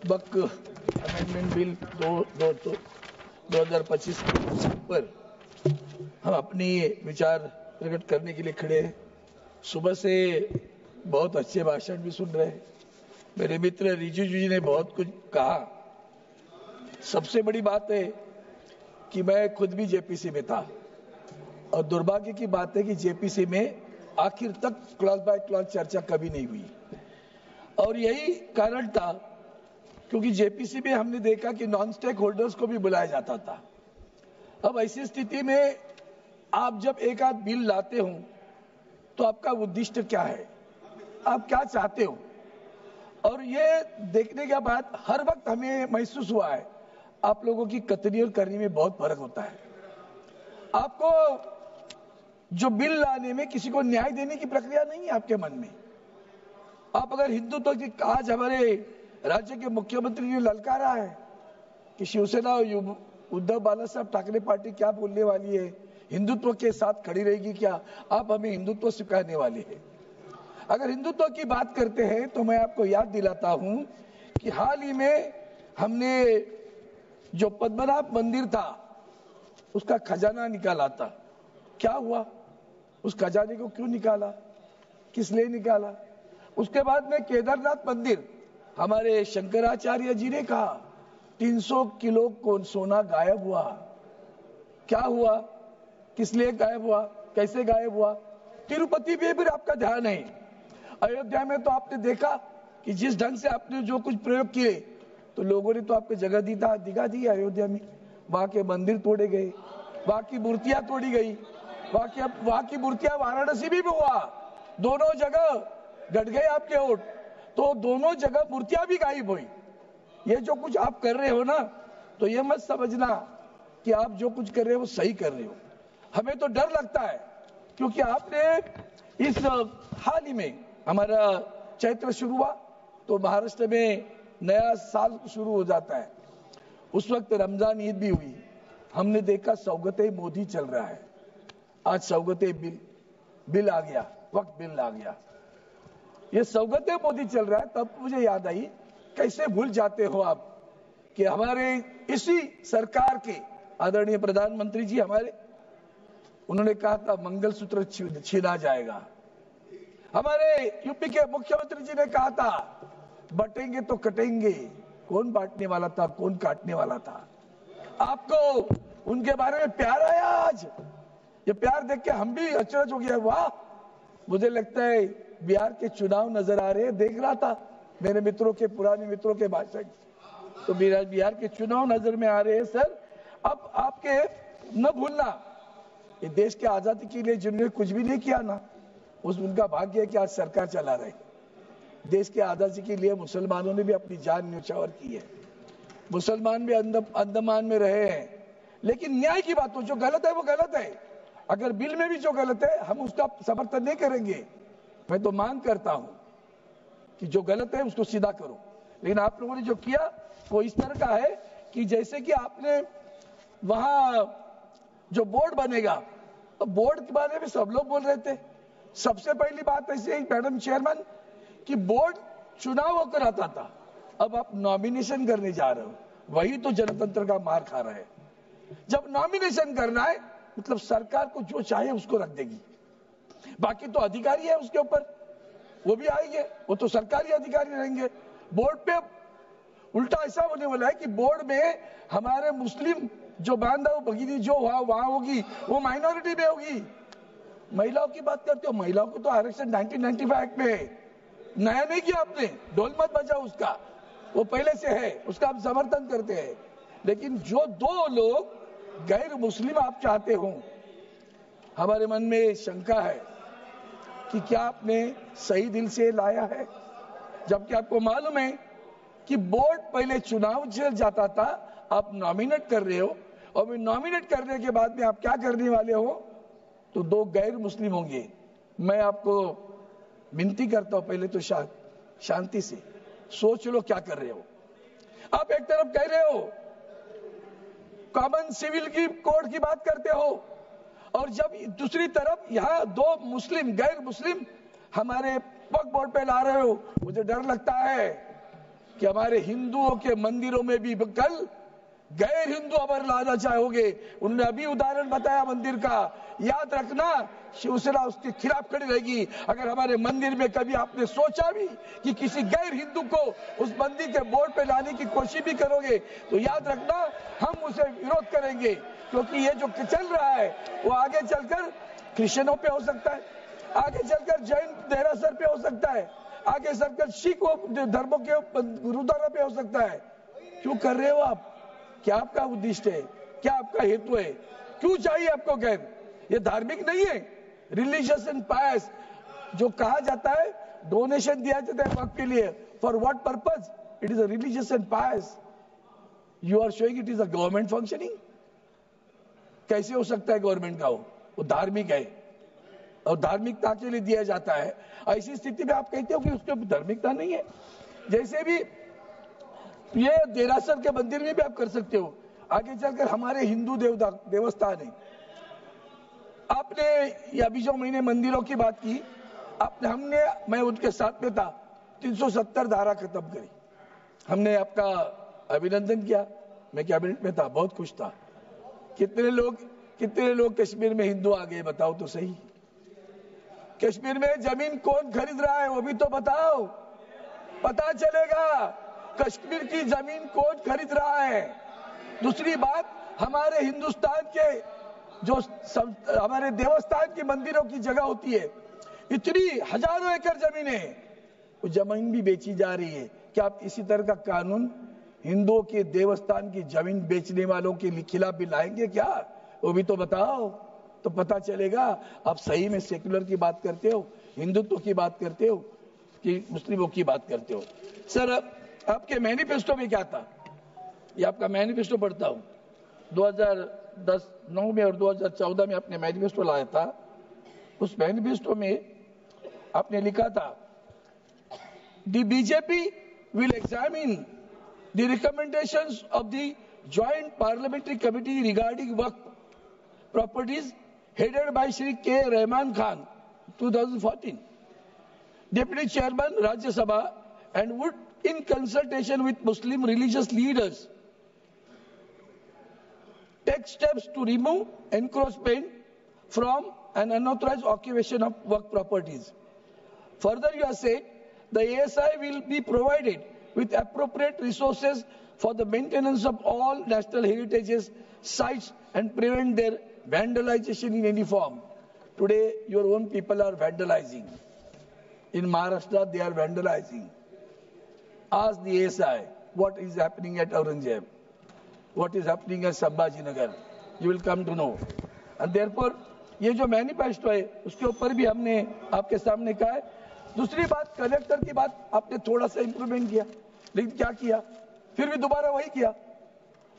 वक्त amendment bill 2025 पर हम अपनी विचार प्रकट करने के लिए खड़े हैं। सुबह से बहुत अच्छे भाषण भी सुन रहे हैं। मेरे मित्र रिजिजू जी ने बहुत कुछ कहा। सबसे बड़ी बात है कि मैं खुद भी जेपीसी में था और दुर्भाग्य की बात है कि जेपीसी में आखिर तक क्लॉज बाय क्लॉज चर्चा कभी नहीं हुई और यही कारण था क्योंकि जेपीसी में हमने देखा कि नॉन स्टेक होल्डर्स को भी बुलाया जाता था। अब ऐसी स्थिति में आप जब एक आध बिल लाते हो तो आपका उद्देश्य क्या है, आप क्या चाहते हो, और ये देखने के बाद हर वक्त हमें महसूस हुआ है आप लोगों की कतनी और करनी में बहुत फर्क होता है। आपको जो बिल लाने में किसी को न्याय देने की प्रक्रिया नहीं है आपके मन में। आप अगर हिंदुत्व की आज हमारे राज्य के मुख्यमंत्री ने ललकारा है कि शिवसेना और उद्धव बाला साहब ठाकरे पार्टी क्या बोलने वाली है, हिंदुत्व के साथ खड़ी रहेगी क्या, आप हमें हिंदुत्व सिखाने वाले हैं। अगर हिंदुत्व की बात करते हैं तो मैं आपको याद दिलाता हूं कि हाल ही में हमने जो पद्मनाभ मंदिर था उसका खजाना निकाला था। क्या हुआ, उस खजाने को क्यों निकाला, किस लिए निकाला। उसके बाद में केदारनाथ मंदिर, हमारे शंकराचार्य जी ने कहा 300 किलो सोना गायब हुआ। क्या हुआ, किस लिए गायब हुआ, कैसे गायब हुआ। तिरुपति में भी आपका ध्यान है। अयोध्या में तो आपने देखा कि जिस ढंग से आपने जो कुछ प्रयोग किए तो लोगों ने तो आपको जगह दिखा दी अयोध्या में। वहां के मंदिर तोड़े गए, वहां की मूर्तियां तोड़ी गई, वहां की मूर्तियां वाराणसी भी हुआ, दोनों जगह घट गए आपके वोट, तो दोनों जगह मूर्तियां भी गायब हुई। ये जो कुछ आप कर रहे हो ना, तो ये मत समझना कि आप जो कुछ कर रहे हो वो सही कर रहे हो। हमें तो डर लगता है क्योंकि आपने इस हाल ही में हमारा चैत्र शुरू हुआ तो महाराष्ट्र में नया साल शुरू हो जाता है, उस वक्त रमजान ईद भी हुई। हमने देखा सौगते मोदी चल रहा है। आज सौगते बिल आ गया, वक्त बिल आ गया, ये सौगते मोदी चल रहा है। तब मुझे याद आई कैसे भूल जाते हो आप कि हमारे इसी सरकार के आदरणीय प्रधानमंत्री जी हमारे, उन्होंने कहा था मंगलसूत्र छीना जाएगा। हमारे यूपी के मुख्यमंत्री जी ने कहा था बटेंगे तो कटेंगे। कौन बांटने वाला था, कौन काटने वाला था। आपको उनके बारे में प्यार आया। आज ये प्यार देख के हम भी अचरज हो गया। वाह, मुझे लगता है बिहार के चुनाव नजर आ रहे हैं। देख रहा था मेरे मित्रों के, पुराने मित्रों के भाषण, तो बिहार के चुनाव नजर में आ रहे हैं। सर, अब आपके न भूलना, ये देश के आजादी के लिए जिन्होंने कुछ भी नहीं किया ना, उनका भाग्य है कि आज सरकार चला रहे। देश के आजादी के लिए मुसलमानों ने भी अपनी जान न्यौछावर की है। मुसलमान भी अंडमान में रहे हैं, लेकिन न्याय की बात हो, जो गलत है वो गलत है। अगर बिल में भी जो गलत है हम उसका समर्थन नहीं करेंगे। मैं तो मांग करता हूं कि जो गलत है उसको सीधा करो, लेकिन आप लोगों ने जो किया वो इस तरह का है कि जैसे कि आपने वहां जो बोर्ड बनेगा, तो बोर्ड के बारे में सब लोग बोल रहे थे। सबसे पहली बात ऐसी है मैडम चेयरमैन कि बोर्ड चुनाव होकर आता था, अब आप नॉमिनेशन करने जा रहे हो, वही तो जनतंत्र का मार खा रहा है। जब नॉमिनेशन करना है मतलब सरकार को जो चाहे उसको रख देगी, बाकी तो अधिकारी है उसके ऊपर, वो भी आएंगे, वो तो सरकारी अधिकारी रहेंगे। बोर्ड पे उल्टा ऐसा होने वाला है कि बोर्ड में हमारे मुस्लिम जो बांधव भगिनी जो वहां होगी वो माइनॉरिटी में होगी। महिलाओं की बात करते हो, महिलाओं को तो आरक्षण 1995 एक्ट में है, नया नहीं किया आपने, ढोल मत बजाओ उसका, वो पहले से है, उसका हम समर्थन करते हैं। लेकिन जो दो लोग गैर मुस्लिम आप चाहते हो, हमारे मन में शंका है कि क्या आपने सही दिल से लाया है, जबकि आपको मालूम है कि बोर्ड पहले चुनाव चल जाता था, आप नॉमिनेट कर रहे हो, और नॉमिनेट करने के बाद में आप क्या करने वाले हो, तो दो गैर मुस्लिम होंगे। मैं आपको विनती करता हूं, पहले तो शांति से सोच लो क्या कर रहे हो। आप एक तरफ कह रहे हो कॉमन सिविल की कोड की बात करते हो, और जब दूसरी तरफ यहां दो मुस्लिम गैर मुस्लिम हमारे वक्फ बोर्ड पे ला रहे हो। मुझे डर लगता है कि हमारे हिंदुओं के मंदिरों में भी कल गैर हिंदू अगर लाना चाहोगे, उन्होंने अभी उदाहरण बताया मंदिर का, याद रखना शिवसेना उसके खिलाफ खड़ी रहेगी। अगर हमारे मंदिर में कभी आपने सोचा भी कि किसी गैर हिंदू को उस मंदिर के बोर्ड पे लाने की कोशिश भी करोगे तो याद रखना हम उसे विरोध करेंगे, क्योंकि ये जो चल रहा है वो आगे चलकर क्रिश्चियनों पे हो सकता है, आगे चलकर जैन देरासर पे हो सकता है, आगे चलकर सिख धर्मों के गुरुद्वारा पे हो सकता है। क्यों कर रहे हो आप? क्या आपका उद्देश्य है? क्या आपका हेतु है? क्यों चाहिए आपको गैर? ये धार्मिक नहीं है। रिलीजियस एंड पायस जो कहा जाता है, डोनेशन दिया जाता है वक्त के लिए, for what purpose? It is a religious and pious. You are showing it is a government functioning. कैसे हो सकता है गवर्नमेंट का? वो धार्मिक है और धार्मिकता के लिए दिया जाता है। ऐसी स्थिति में आप कहते हो कि उसके धार्मिकता नहीं है। जैसे भी ये देरासर के मंदिर में भी आप कर सकते हो, आगे चलकर हमारे हिंदू देवस्थान है। आपने ये अभी जो मैंने मंदिरों की बात की, मैं उनके साथ में था, 370 धारा खत्म करी। हमने आपका अभिनंदन किया, मैं कैबिनेट में था, बहुत खुश था। कितने लोग कश्मीर में हिंदू आ गए बताओ तो सही। कश्मीर में जमीन कौन खरीद रहा है वो भी तो बताओ, पता चलेगा कश्मीर की जमीन कौन खरीद रहा है। दूसरी बात, हमारे हिंदुस्तान के जो हमारे देवस्थान की मंदिरों की जगह होती है, इतनी हजारों एकड़ जमीन है, वो जमीन भी बेची जा रही है। क्या आप इसी तरह का कानून हिंदुओं के देवस्थान की जमीन बेचने वालों के खिलाफ भी लाएंगे क्या? वो भी तो बताओ, तो पता चलेगा आप सही में सेक्युलर की बात करते हो, हिंदुत्व की बात करते हो कि मुस्लिमों की बात करते हो। सर, आपके मैनिफेस्टो में क्या था? ये आपका मैनिफेस्टो पढ़ता हूं, 2010-9 में और 2014 में आपने मैनिफेस्टो लाया था। उस मैनिफेस्टो में आपने लिखा था, the BJP will examine the recommendations of the joint parliamentary committee regarding Waqf properties headed by Shri K. Rahman Khan, 2014, Deputy Chairman Rajya Sabha, and would, in consultation with Muslim religious leaders, take steps to remove encroachment from an unauthorized occupation of work properties. Further, you have said the ASI will be provided with appropriate resources for the maintenance of all national heritage sites and prevent their vandalization in any form. Today, your own people are vandalizing. In Maharashtra, they are vandalizing. Ask the ASI what is happening at Aurangzeb, what is happening at Sambhajinagar. You will come to know. And therefore, ये जो manifesto है उसके ऊपर भी हमने आपके सामने कहा है। दूसरी बात, कलेक्टर की बात आपने थोड़ा सा इंप्रूवमेंट किया, लेकिन क्या किया? फिर भी दोबारा वही किया।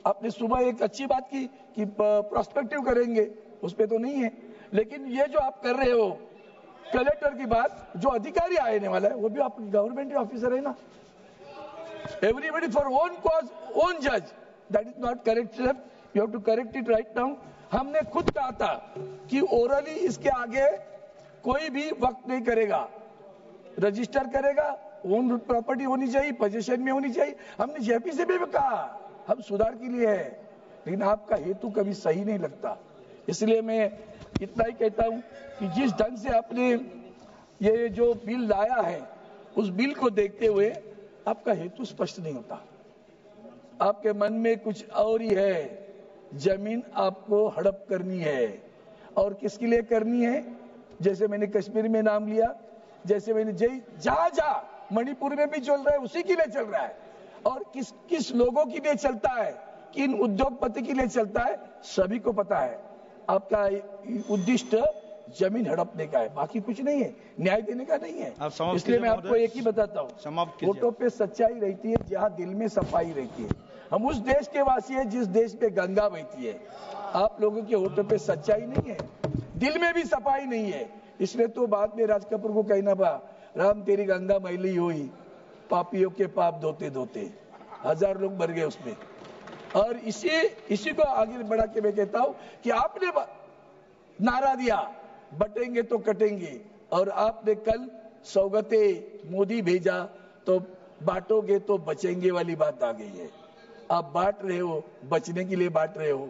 आपने सुबह एक अच्छी बात की कि प्रोस्पेक्टिव करेंगे, उस पे तो नहीं है। लेकिन ये जो आप कर रहे हो कलेक्टर की बात, जो अधिकारी आने वाला है वो भी आप गवर्नमेंट ऑफिसर है ना। Everybody for own cause own जज, that is not correct sir, you have to correct it right now. हमने खुद कहा था कि ओरली इसके आगे कोई भी वक्त नहीं करेगा, रजिस्टर करेगा, ओन प्रॉपर्टी होनी चाहिए, पोजीशन में होनी चाहिए। हमने जेपी से भी कहा हम सुधार के लिए है, लेकिन आपका हेतु कभी सही नहीं लगता। इसलिए मैं इतना ही कहता हूं कि जिस ढंग से आपने ये जो बिल लाया है, उस बिल को देखते हुए आपका हेतु स्पष्ट नहीं होता। आपके मन में कुछ और ही है। जमीन आपको हड़प करनी है, और किसके लिए करनी है? जैसे मैंने कश्मीर में नाम लिया, जैसे मैंने जहां मणिपुर में भी चल रहा है, उसी के लिए चल रहा है। और किस लोगों के लिए चलता है, किन उद्योगपति के लिए चलता है, सभी को पता है। आपका उद्देश्य जमीन हड़पने का है, बाकी कुछ नहीं है, न्याय देने का नहीं है। इसलिए मैं आपको एक ही बताता हूँ, वोटों पे सच्चाई रहती है जहाँ दिल में सफाई रहती है। हम उस देश के वासी हैं जिस देश में गंगा बहती है। आप लोगों के वोटों पे सच्चाई नहीं है, दिल में भी सफाई नहीं है। इसलिए तो बाद में राज कपूर को कहना पड़ा, राम तेरी गंगा मैली हुई, पापियों के पाप धोते धोते। 1000 लोग मर गए उसमें। और इसी को आगे बढ़ा के मैं कहता हूं कि आपने नारा दिया बटेंगे तो कटेंगे, और आपने कल सौगते मोदी भेजा तो बांटोगे तो बचेंगे वाली बात आ गई है। आप बांट रहे हो, बचने के लिए बांट रहे हो,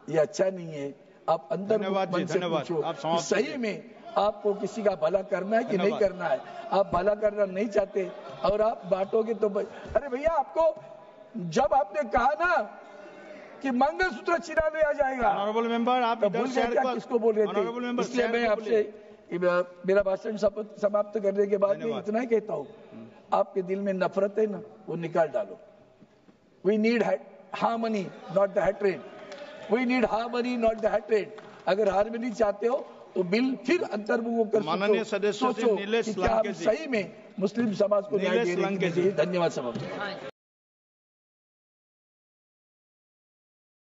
ये अच्छा नहीं है। आप अंदर मन से पूछो कि सही में आपको किसी का भला करना है कि नहीं करना है। आप भला करना नहीं चाहते और आप बांटोगे तो अरे भैया, आपको जब आपने कहा ना कि मंगलसूत्र छिना लिया जाएगा, ऑनरेबल मेंबर, आप भूल गए क्या किसको बोल रहे थे? इसलिए मैं आपसे मेरा भाषण समाप्त करने के बाद मैं इतना ही कहता हूँ, आपके दिल में नफरत है ना, वो निकाल डालो। We need harmony not the hatred, we need harmony not the hatred. अगर हार्मनी चाहते हो तो बिल फिर अंतर्मुख होकर सोचो कि क्या हम सही में मुस्लिम समाज को न्याय देने के लिए। धन्यवाद सभापति।